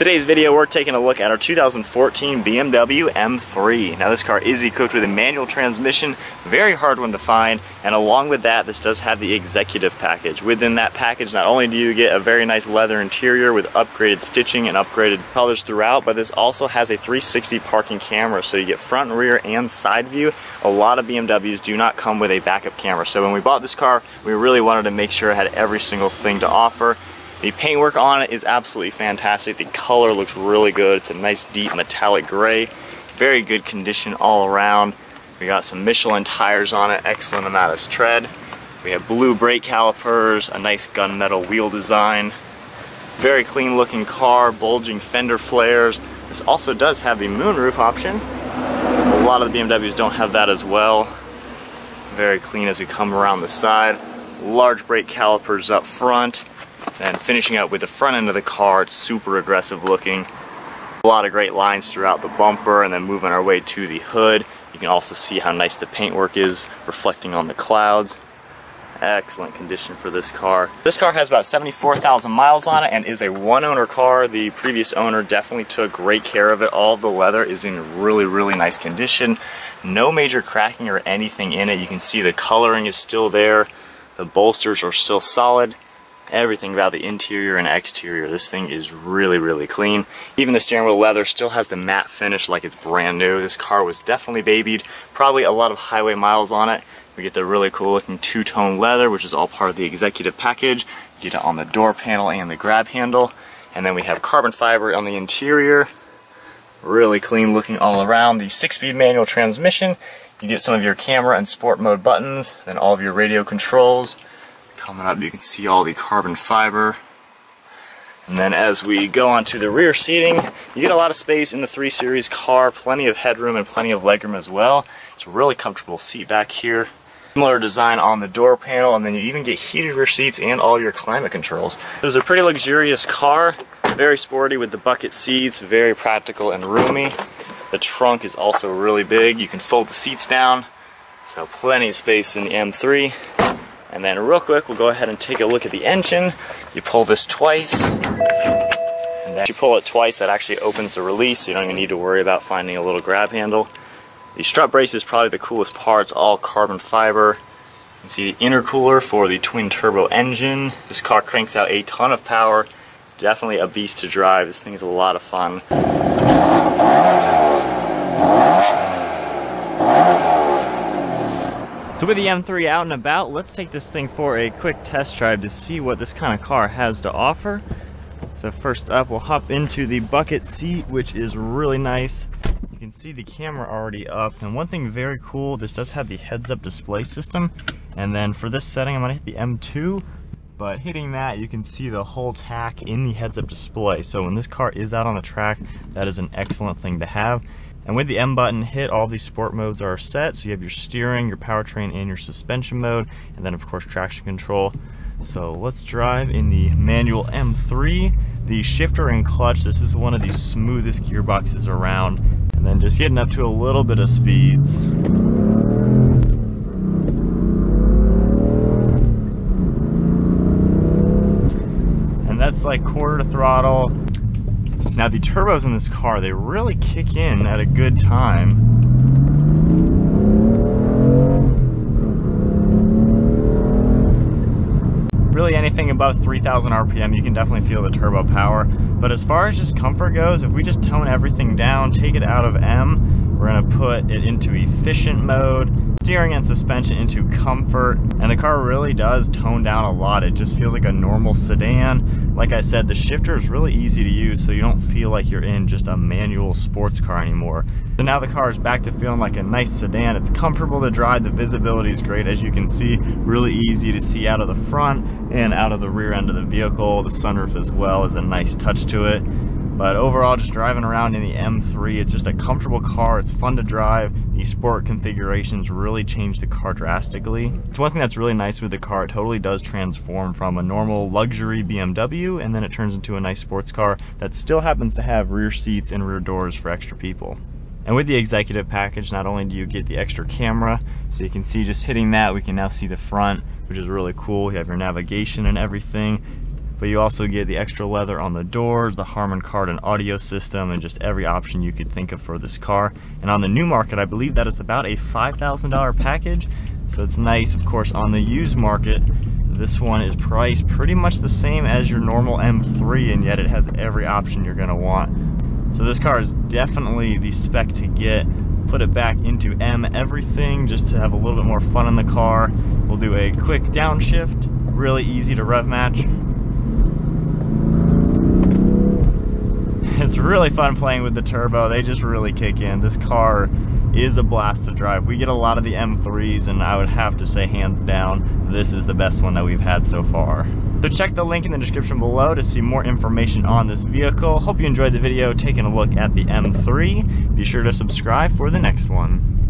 Today's video, we're taking a look at our 2014 BMW M3. Now this car is equipped with a manual transmission, very hard one to find, and along with that, this does have the executive package. Within that package, not only do you get a very nice leather interior with upgraded stitching and upgraded colors throughout, but this also has a 360 parking camera, so you get front, rear, and side view. A lot of BMWs do not come with a backup camera, so when we bought this car, we really wanted to make sure it had every single thing to offer. The paintwork on it is absolutely fantastic. The color looks really good. It's a nice deep metallic gray. Very good condition all around. We got some Michelin tires on it, excellent amount of tread. We have blue brake calipers, a nice gunmetal wheel design. Very clean looking car, bulging fender flares. This also does have the moonroof option. A lot of the BMWs don't have that as well. Very clean as we come around the side. Large brake calipers up front. And finishing up with the front end of the car, it's super aggressive looking. A lot of great lines throughout the bumper, and then moving our way to the hood. You can also see how nice the paintwork is reflecting on the clouds. Excellent condition for this car. This car has about 74,000 miles on it and is a one-owner car. The previous owner definitely took great care of it. All of the leather is in really nice condition. No major cracking or anything in it. You can see the coloring is still there. The bolsters are still solid. Everything about the interior and exterior, this thing is really clean. Even the steering wheel leather still has the matte finish like it's brand new. This car was definitely babied, probably a lot of highway miles on it. We get the really cool looking two-tone leather, which is all part of the executive package. You get it on the door panel and the grab handle. And then we have carbon fiber on the interior. Really clean looking all around. The 6-speed manual transmission. You get some of your camera and sport mode buttons, then all of your radio controls. Coming up, you can see all the carbon fiber. And then as we go onto the rear seating, you get a lot of space in the 3 Series car, plenty of headroom and plenty of legroom as well. It's a really comfortable seat back here. Similar design on the door panel, and then you even get heated rear seats and all your climate controls. This is a pretty luxurious car, very sporty with the bucket seats, very practical and roomy. The trunk is also really big. You can fold the seats down, so plenty of space in the M3. And then real quick, we'll go ahead and take a look at the engine. You pull this twice, and then you pull it twice, that actually opens the release, so you don't even need to worry about finding a little grab handle. The strut brace is probably the coolest part. It's all carbon fiber. You can see the intercooler for the twin turbo engine. This car cranks out a ton of power. Definitely a beast to drive. This thing is a lot of fun. So with the M3 out and about, let's take this thing for a quick test drive to see what this kind of car has to offer. So first up, we'll hop into the bucket seat, which is really nice. You can see the camera already up, and one thing very cool, this does have the heads-up display system. And then for this setting, I'm gonna hit the M2, but hitting that, you can see the whole tack in the heads-up display. So when this car is out on the track, that is an excellent thing to have. And with the M button hit, all these sport modes are set. So you have your steering, your powertrain, and your suspension mode, and then of course traction control. So let's drive in the manual M3. The shifter and clutch, this is one of the smoothest gearboxes around. And then just getting up to a little bit of speeds. And that's like quarter to throttle. Now the turbos in this car, they really kick in at a good time. Really anything above 3,000 RPM, you can definitely feel the turbo power. But as far as just comfort goes, if we just tone everything down, take it out of M, we're gonna put it into efficient mode, steering and suspension into comfort, and the car really does tone down a lot. It just feels like a normal sedan. Like I said, the shifter is really easy to use, so you don't feel like you're in just a manual sports car anymore. So now the car is back to feeling like a nice sedan. It's comfortable to drive, the visibility is great, as you can see, really easy to see out of the front and out of the rear end of the vehicle. The sunroof as well is a nice touch to it. But overall, just driving around in the M3, it's just a comfortable car, it's fun to drive. The sport configurations really change the car drastically. It's one thing that's really nice with the car, it totally does transform from a normal luxury BMW, and then it turns into a nice sports car that still happens to have rear seats and rear doors for extra people. And with the executive package, not only do you get the extra camera, so you can see just hitting that, we can now see the front, which is really cool. You have your navigation and everything. but you also get the extra leather on the doors, the Harman Kardon audio system, and just every option you could think of for this car. And on the new market, I believe that is about a $5,000 package, so it's nice. Of course, on the used market, this one is priced pretty much the same as your normal M3, and yet it has every option you're gonna want. So this car is definitely the spec to get. Put it back into M everything just to have a little bit more fun in the car. We'll do a quick downshift, really easy to rev match. It's really fun playing with the turbo. They just really kick in. This car is a blast to drive. We get a lot of the M3s, and I would have to say hands down, this is the best one that we've had so far. So check the link in the description below to see more information on this vehicle. Hope you enjoyed the video taking a look at the M3. Be sure to subscribe for the next one.